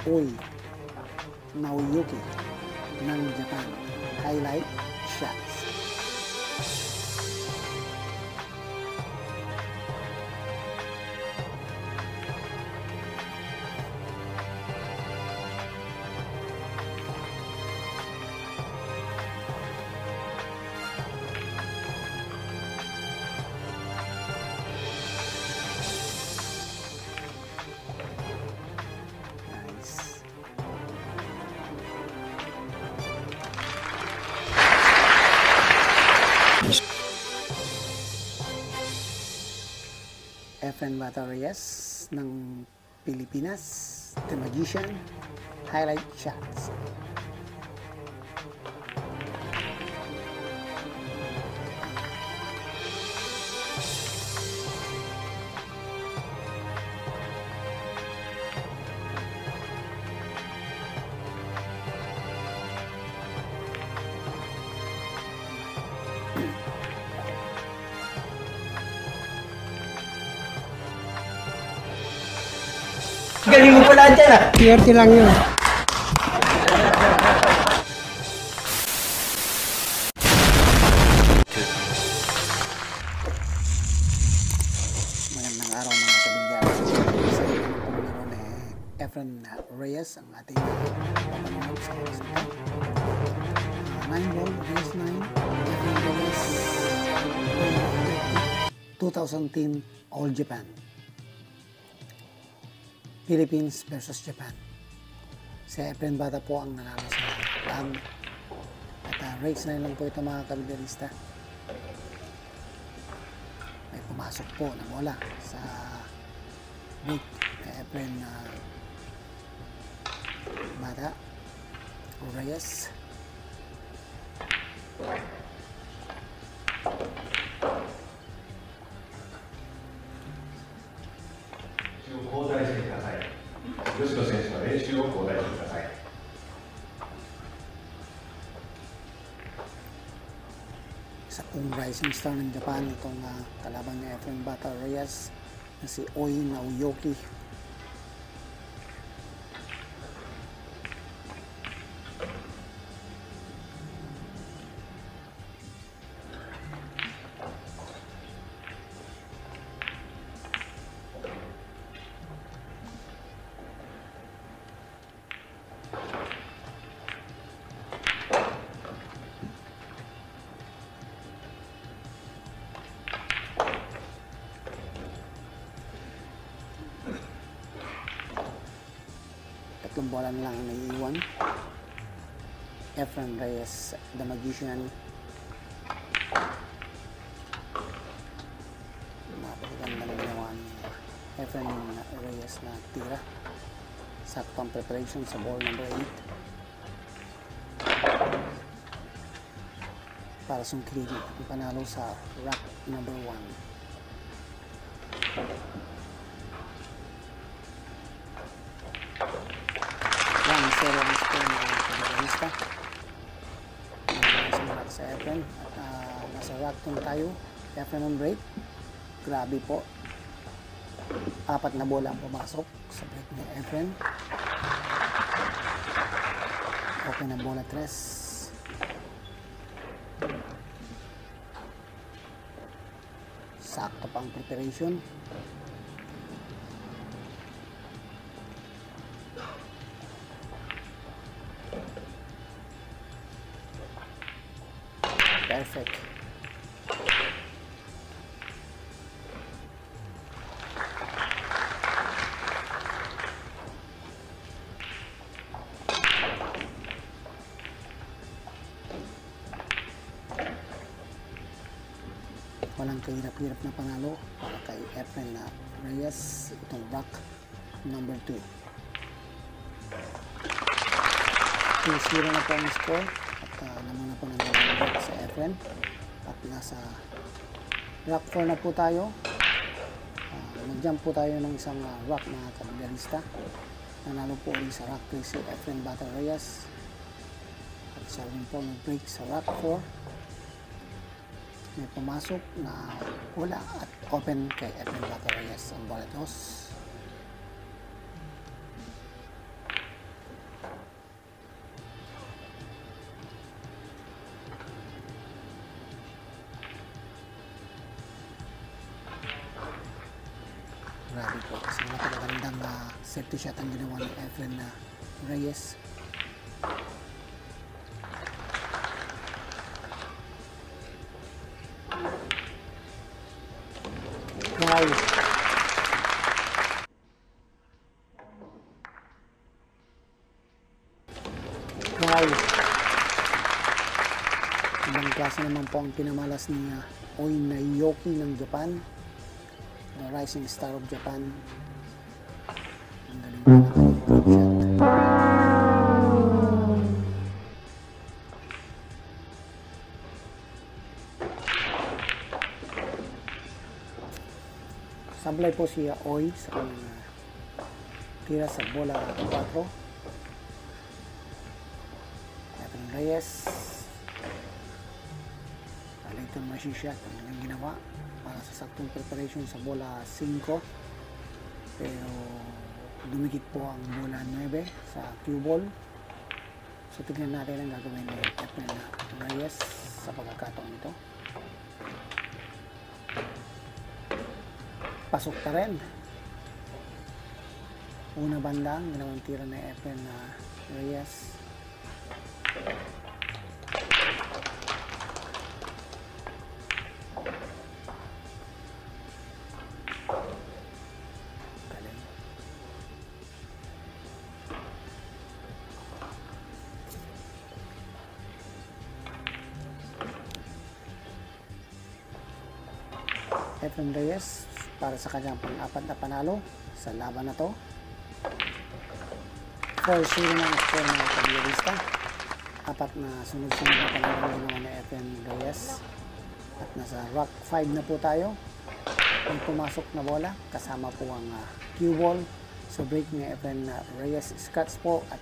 Oi Naoyuki ng Japan. Highlight shots. Efren Reyes ng Pilipinas, The Magician, highlight shots. Galing mo pala dyan ah. Swerte lang yun. Magandang araw mga kabigyan. Sa pagkakaroon ni Efren Reyes ang ating papanood sa kasalukuyan. 9 ball, race 9, Efren Reyes, 2010 All Japan. Philippines versus Japan. Si Efren Bata po ang nanalo sa tag. At race 9 lang po ito mga kabigarista. May pumasok po na bola sa break kay Efren Bata Reyes. Isa pong rising star ng Japan itong kalaban ni Efren Bata Reyes na si Oi Naoyuki. Tatlong bola na lang ang naiiwan. Efren Reyes, The Magician. Napakaganda na ginawa ni Efren Reyes na tira. Saktong preparation sa ball number 8. Para sungkilin ang panalo sa rack number 1. Sa Efren at nasa rack tayo. Efren on break, grabe po, 4 na bola ang pumasok sa break ni Efren. Okay na bola 3. Sakto pa ang preparation. Perfect. Walang kahirap-hirap na panalo para kay Efren Reyes, itong rack number 2. 2-0 na po ang score at naman na po ng break sa Efren at nasa rack 4 na po tayo. Nag-jump po tayo ng isang rack mga kabigarista. Nanalo po ulit sa rack 3 si Efren Bata Reyes at siya rin po nag-break sa rack 4. May pumasok na wala at open kay Efren Bata Reyes ang bola 2. Grabe po, kasi napakagandang safety shot ang ginawa ni Efren Reyes. Wow! Wow! Ibang klase naman po ang pinamalas ni Oi Naoki ng Japan, the rising star of Japan. Ang galing po ng kanyang shot. Sablay po si Oi sa kanyang tira sa bola 4. Efren Reyes, Leighton machine shot ang kanyang ginawa para sa saktong preparation sa bola 5, pero dumikit po ang bola 9 sa cue ball. So tignan natin ang gagawin ni Efren Reyes sa pagkakataon ito. Pasok pa rin. Una bandang ginawang tira ni Efren Reyes. Galing. Efren Reyes para sa kanyang pang-apat na panalo sa laban na to. 4-0 ng score ng kabilarista. 4 na sunod-sunod na panalo ng ginawa ni Efren Reyes. At nasa rock 5 na po tayo. Ang pumasok na bola, kasama po ang cue ball. So break ni Efren Reyes Scotts po at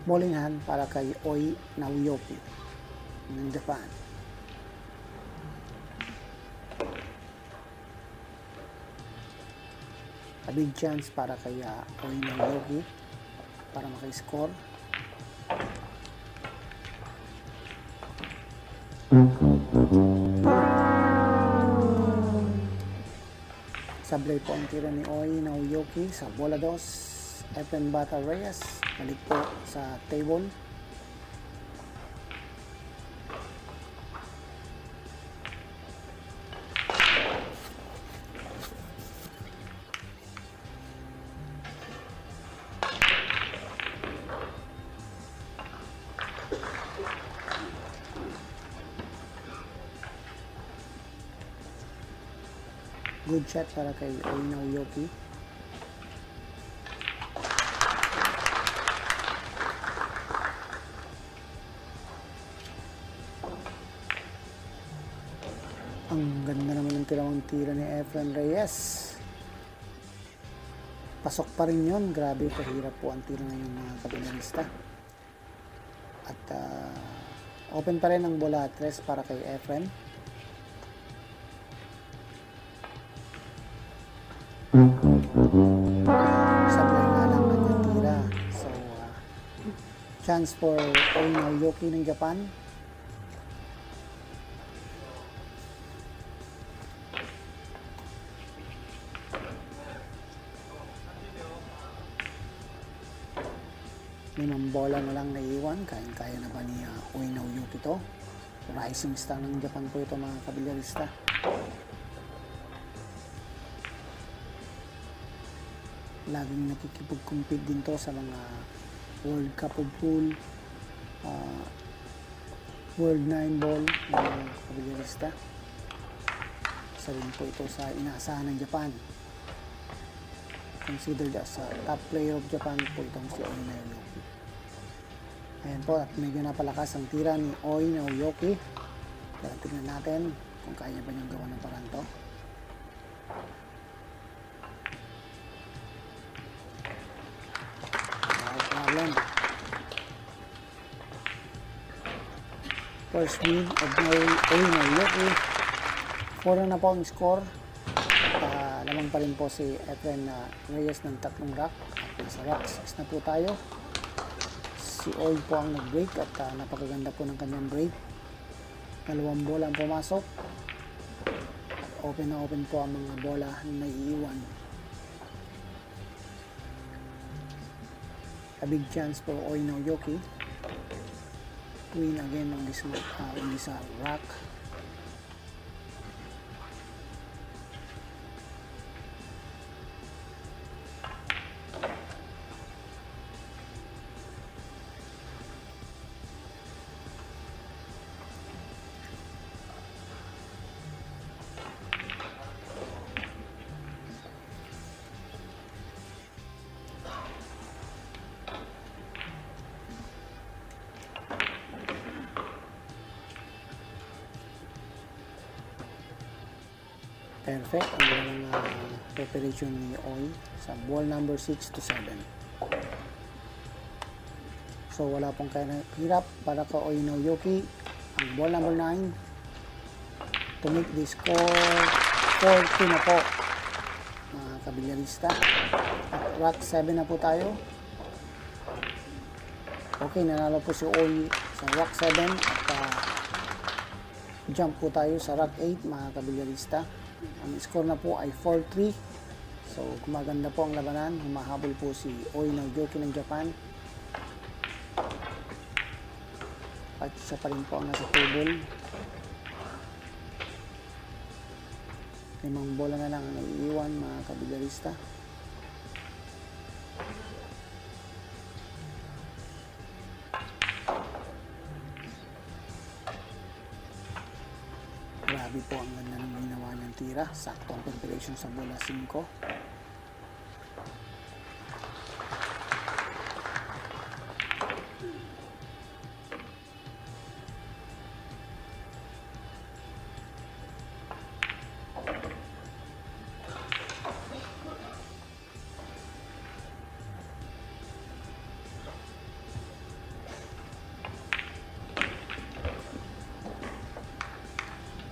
bowling hand para kay Oi Naoki ng Japan. A big chance para kay Oi Naoki para maka-score. Sablay po ang tira ni Oi Naoki sa bola 2. Efren Bata Reyes balik po sa table. Good shot para kay Oi Naoki. Ang ganda naman ng tirawang tira ni Efren Reyes. Pasok pa rin yun. Grabe, kahirap po ang tira ngayon mga kabilarista. At open pa rin ang bola 3 para kay Efren. Sablay nga lang kanyang tira. So, chance for Oi Naoki ng Japan. Limang bola na lang naiiwan. Kaya na ba ni Oi Naoki to? Rising star ng Japan po ito mga kabilarista. Laging nakikipag-compete din to sa mga World Cup of Pool, World 9 Ball ng kabilarista. Isa rin po ito sa inaasahan ng Japan. Considered as a top player of Japan po itong si Oi Naoki. Ayan po, at medyo napalakas ang tira ni Oi Naoki. Kaya tignan natin kung kaya ba niyang gawa ng parang to. Problem. First win of Oi Naoki. 4 na po ang score. At lamang pa rin po si Efren Reyes ng 3 rock. At nasa rock 6 na po tayo. Si Oi po ang nag-break at napakaganda po ng kanyang break. 2 bola ang pumasok. At open na open po ang mga bola na naiiwan a big chance for Oi Naoyuki to win again on this rack. Perfect ang preparation ni Oi sa ball number 6 to 7. So wala pong hirap para ka Oi Naoyuki. Ang ball number 9 to make the score 4-2 na po, mga kabilyarista. At rack 7 na po tayo. Okay, nanalo po si Oi sa rack 7 at jump po tayo sa rack 8, mga kabilyarista. Ang score na po ay 4-3. So gumaganda po ang labanan. Humahabol po si Oi Naoyuki ng Japan. At siya pa rin po ang nasa table. 5 bola na lang ang naiiwan, mga kabilyarista. Grabe po ang ganda ng ginawa niyang tira. Sakto ang preparation sa bola 5.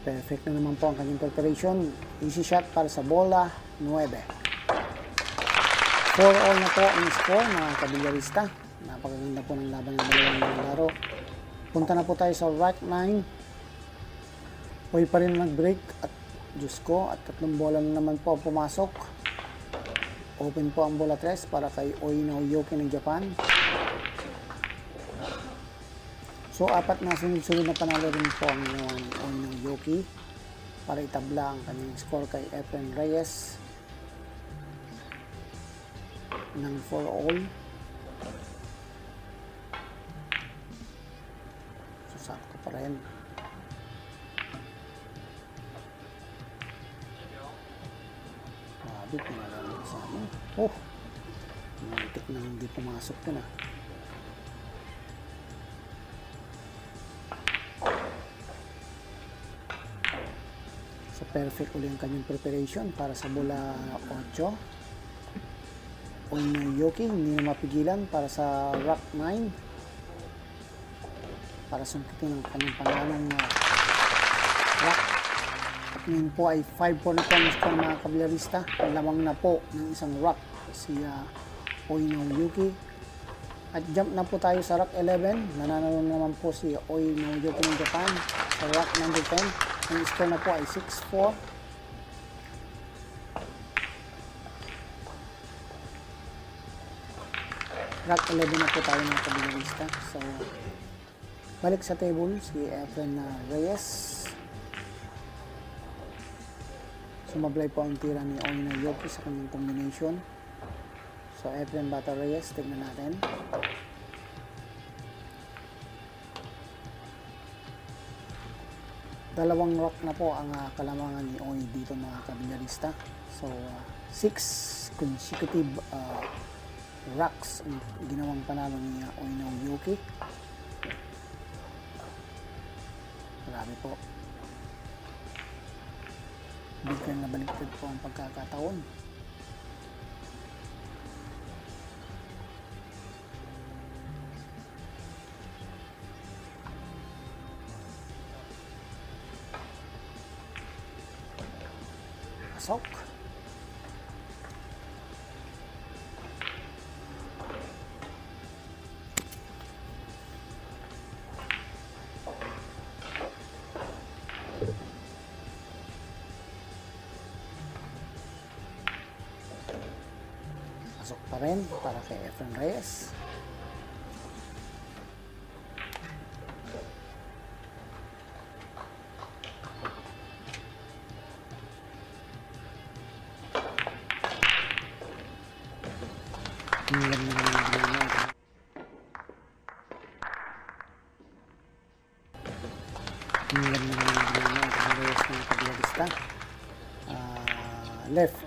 Perfect na naman po ang kanyang preparation. Easy shot para sa bola 9. 4-all na po ang score, mga kabilyarista. Napakaganda po ng laban ng dalawang mga laro. Punta na po tayo sa rack 9. Oi pa rin nag-break at Diyos ko, at 3 bola na naman po pumasok. Open po ang bola 3 para kay Oi Naoyuki ng Japan. So, 4 na sunod-sunod na panalo rin po ang Oi Naoyuki para itabla ang kanyang score kay Efren Reyes ng 4-all. So, sakto pa rin. Grabe, pinalala sa amin. Oh! Mantik na hindi pumasok yun ah. So perfect ulit ang kanyang preparation para sa bola 8. Oi Naoyuki hindi na mapigilan para sa rack 9 para sungkitin ang kanyang pangalang rack. At ngayon po ay 5-4 na po ang score, mga kabilyarista. Lamang na po ng isang rack si Oi Naoyuki. At jump na po tayo sa rack 11. Nananalo naman po si Oi Naoyuki ng Japan sa rack number 10. Ang score na po ay 6-4. Rack 11 na po tayo, mga kabilyarista. So, balik sa table si Efren Reyes. Sumablay po ang tira ni Oi Naoyuki sa kanyang combination. So, Efren Bata Reyes, tignan natin. Dalawang rock na po ang kalamangan ni Oi dito, mga kabilyarista. So, 6 consecutive rocks ang ginawang panalo ni Oi Naoyuki. Grabe po. Biglang nabaliktad po ang pagkakataon. Pasok. Pasok pa rin para kay Efren Reyes. Ang ganda naman yung ginawa niya. Ang ganda naman yung ginawa niya. Ang Reyes ng kabilarista. Left,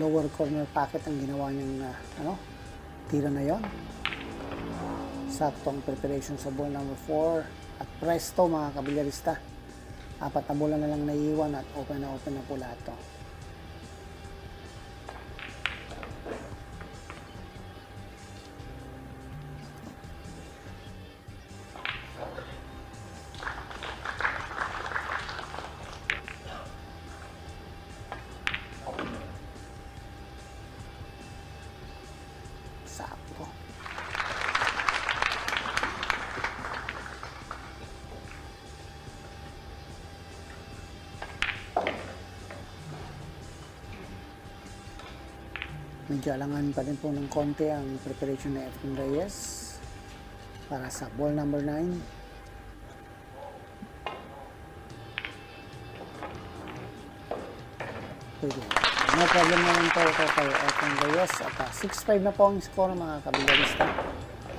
lower corner pocket ang ginawa niyang tira na yon. Sakto ang preparation sa ball number 4. At presto mga kabilarista. 4 na bola na lang naiiwan at open na po lahat to. Sakto. Medyo alangan pa rin po ng konti ang preparation na Efren Reyes para sa ball number 9. Pwede. No problem naman po ito kay Efren Reyes. At 6-5 na po ang score mga kabilarista.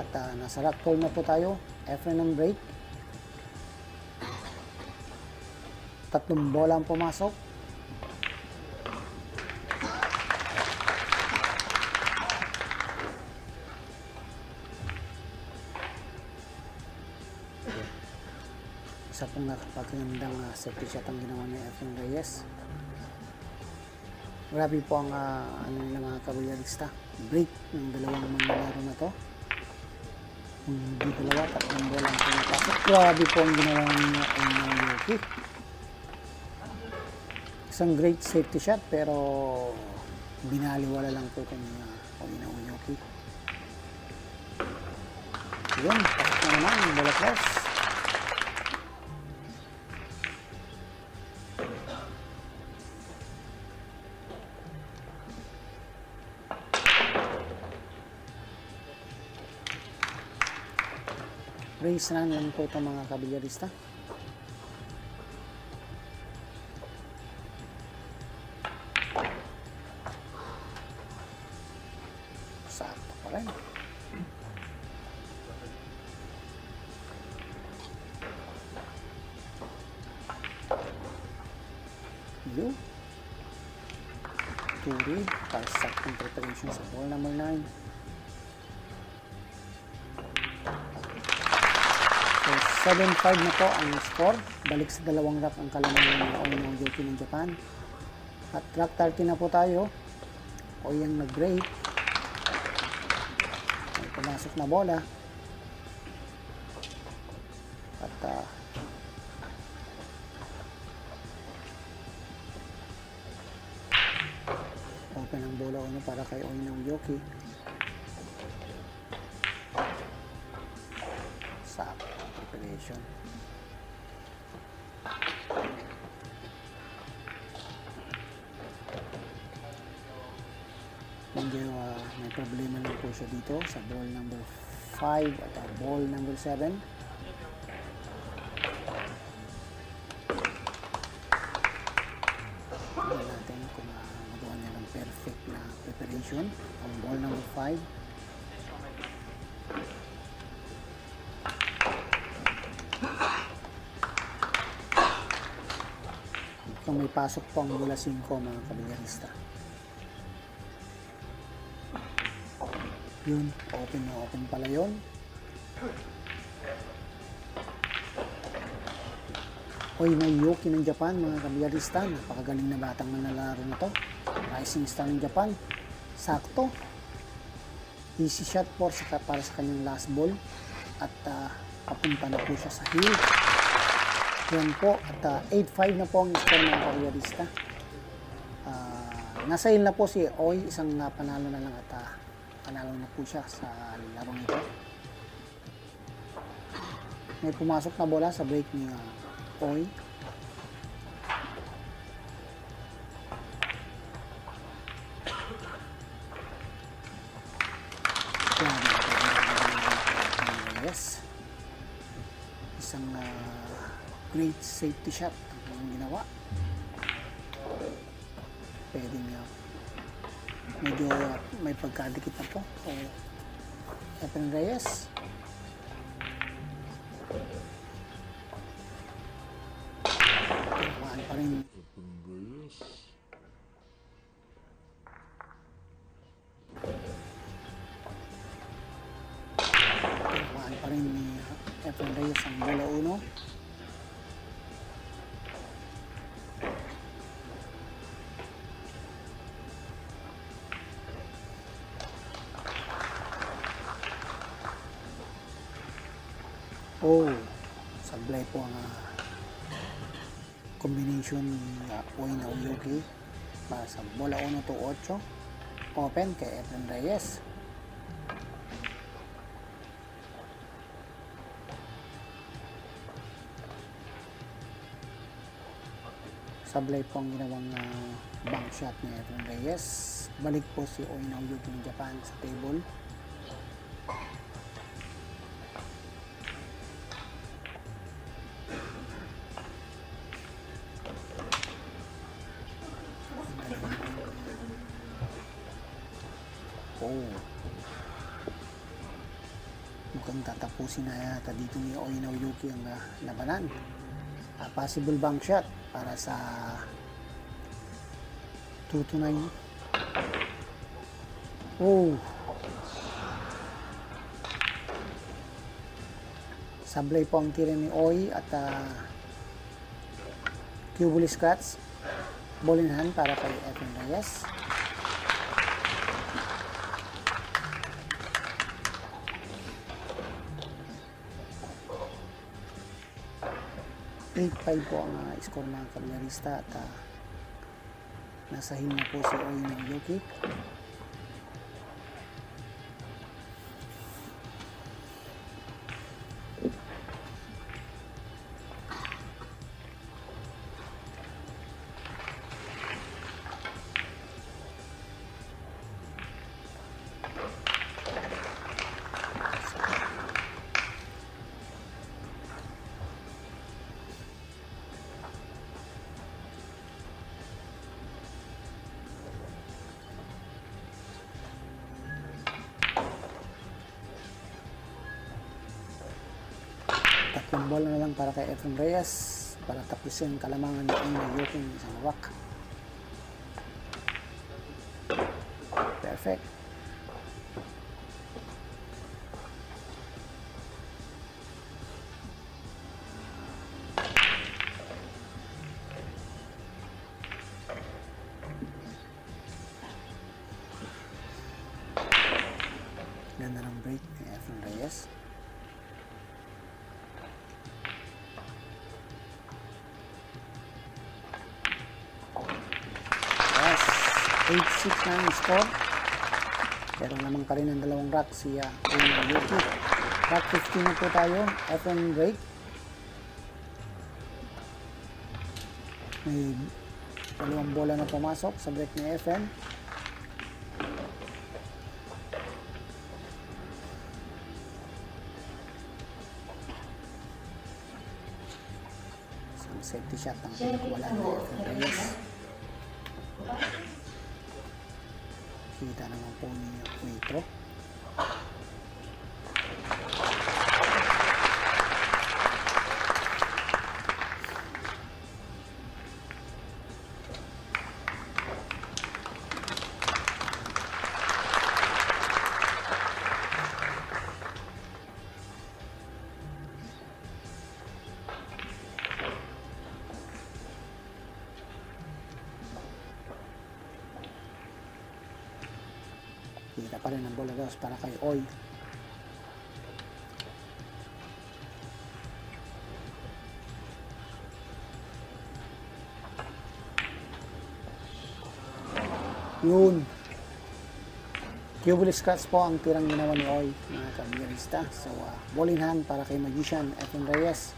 At nasa rock call na po tayo. Efren ang break. 3 bola ang pumasok. Isa pong nakapagandang safety shot ang ginawa ni Efren Reyes. Grabe po ang nila mga kabilarista. Break ng dalawang manlalaro na to. Hindi dalawa, 3 bola ang pumapasok. Grabe po ang ginawa ni Yoki. Isang great safety shot pero binaliwala lang po ito ni Yoki. Yun, pasok na naman yung bola cross. Race run lang po itong mga kabilarista. Sakto pa rin. Blue. Turi para sa saktong preparation sa ball number 9. 7-5 na po ang score. Balik sa dalawang rack ang kalamangan ng Oino Yoki ng Japan. At rack 30 na po tayo. Oy ang nag-break. May pumasok na bola. At open ang bola para kay Oino Yoki. Sa preparation. Medyo may problema lang po siya dito sa ball number 5 at ball number 7. Tingnan natin kung magawa niya ng perfect na preparation ang ball number 5. Kung may pasok po ang bola 5 mga kabilarista. Yun, open na open pala yun. Oino Yoki ng Japan mga kabilarista. Napakagaling na batang manlalaro na to. Rising star ng Japan. Sakto. Easy shot para sa kanyang last ball. At papunta na po siya sa heel. Yan po, at 8-5 na po ang score ng kabilarista. Nasa heel na po si Oy, isang panalo na lang at panalo na po siya sa larong ito. May pumasok na bola sa break ni Oy. Yes. Isang great safety shot ang ginawa. Pwede niya medyo may pagkadikit na po. So, Efren Reyes. Tinamaan pa rin. Tinamaan pa rin ni Efren Reyes ang bola 1. Oh, sablay po ang combination ni Uy na Uyuki para sa bola 1 to 8. Open kay Efren Reyes. Sablay po ang ginawang bank shot ni Efren Reyes. Balik po si Uy na Uyuki ng Japan sa table. Oh. Mukhang tatapusin na yata dito ni Uy na Uyuki ang labanan. Possible bank shot para sa 2-9. Oh. Sablay po ang tira ni Uy at cubely scratch. Ball in hand para kay Efren Reyes. .85 po ang score ng Caballerista at nasa hin na po si Uy na Uyuki. Tatlong bola na lang para kay Efren Reyes para tapusin ang kalamangan ni Uy na Uyuki ng isang wak. Perfect. Ganda ng break ni Efren Reyes. Yes, 8-6 na ang score. Pero naman ka rin ang dalawang rack si Uy na Uyuki. Rack 15 na po tayo. Efren break. May dalawang bola na pumasok sa break ni Efren. Safety shot ang pinagwala ni Efren Reyes. Kita naman po ni Cuitro. Kita pa rin ang bola dos para kay Uy. Yun. Cubely scratch po ang tirang ginawa ni Uy, mga Caballerista. So, ball in hand para kay Magician Efren Reyes.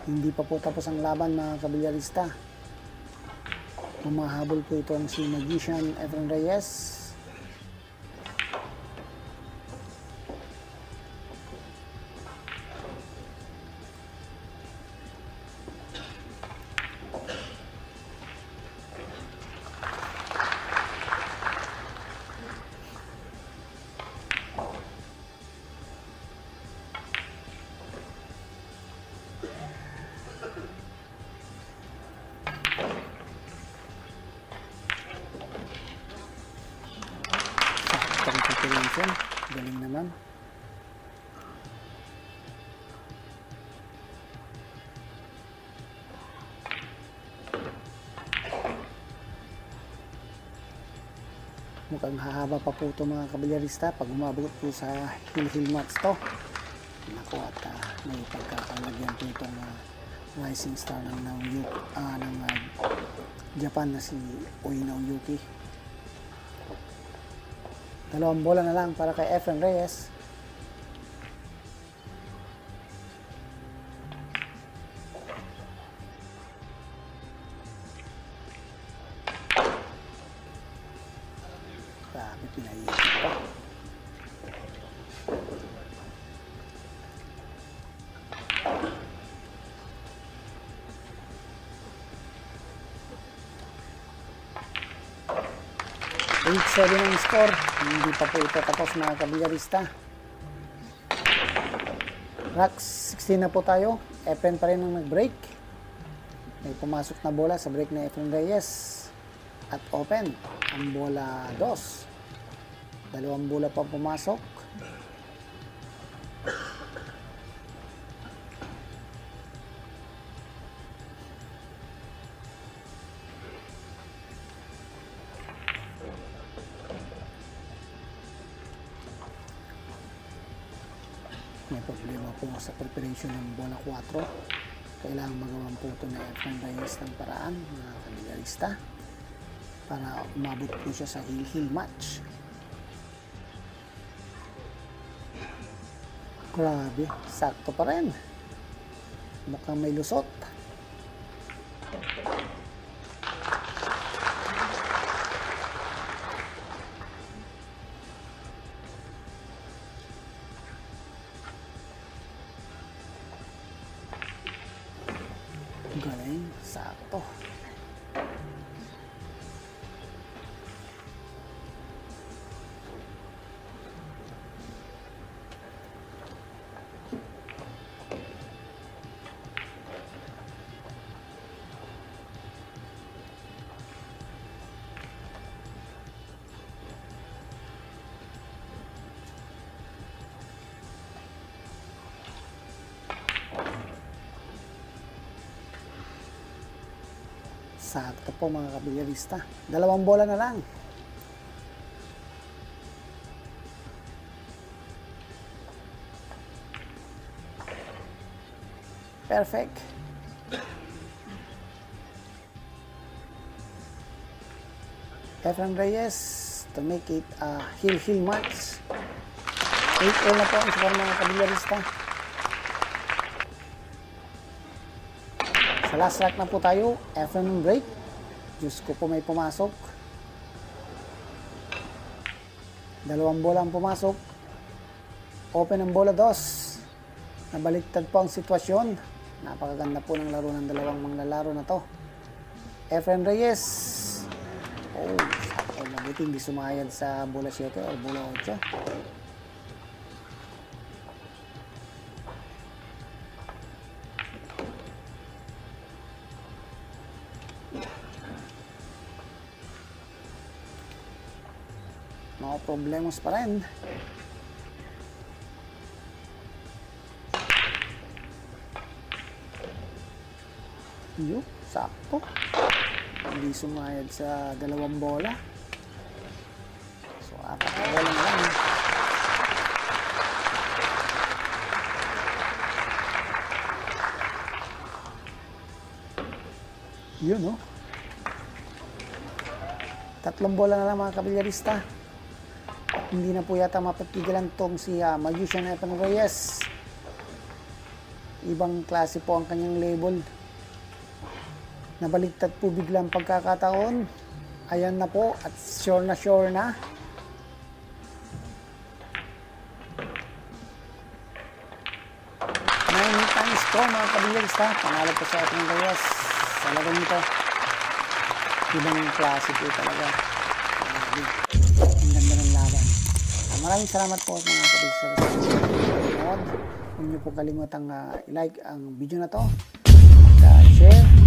Hindi pa po tapos ang laban, mga Caballerista. Humahabol po itong si Magician Efren Reyes. preparation. Galing naman. Mukhang hahaba pa po ito mga kabilyarista pag umabot po sa hill match to. Naku, at may pagkakalagyan po itong rising star ng Japan na si Ueno Yuki. 2 bola na lang para kay Efren Reyes. Grabe, pinaiikot pa. Eight 7 ang score. Hindi pa po ito tapos mga kabilyarista. Racks 16 na po tayo. Efren pa rin ang nag-break. May pumasok na bola sa break na Efren Reyes. At open ang bola 2. 2 bola pa pumasok. May problema po sa preparation ng bola 4. Kailangan magawan po ito na Efren Reyes ng paraan mga kabilyarista para umabot po siya sa hill match. Grabe, sakto pa rin. Mukhang may lusot. Galing, sakto. Sakto po mga kabilyarista. 2 bola na lang. Perfect. Efren Reyes to make it a hill match. 8-all na po ang score mga kabilyarista. Sa last rack na po tayo, Efren ng break. Diyos ko po may pumasok. 2 bola ang pumasok. Open ang bola 2. Nabaliktad po ang sitwasyon. Napakaganda po ng laro ng dalawang manglalaro na to. Efren Reyes. Oh, sakto. Mabuti hindi sumayad sa bola 7 o bola 8. Mga problemos pa rin. Yo, sakto. Hindi sumayad sa 2 bola. So, 4 na bola na lang. Yun, no? 3 bola na lang mga kabilyarista. Hindi na po yata mapapigilan tong si Magician Efren Reyes. Ibang klase po ang kanyang label. Nabaliktad po biglang pagkakataon. Ayan na po at sure na sure na. Nine times po mga kabilyarista. Panalo po sa Efren Reyes. Sa laro nito. Ibang klase po talaga. Ang ganda ng laban. Maraming salamat po mga kabilyarista. Huwag niyo po kalimutang i-like ang video na to. At share.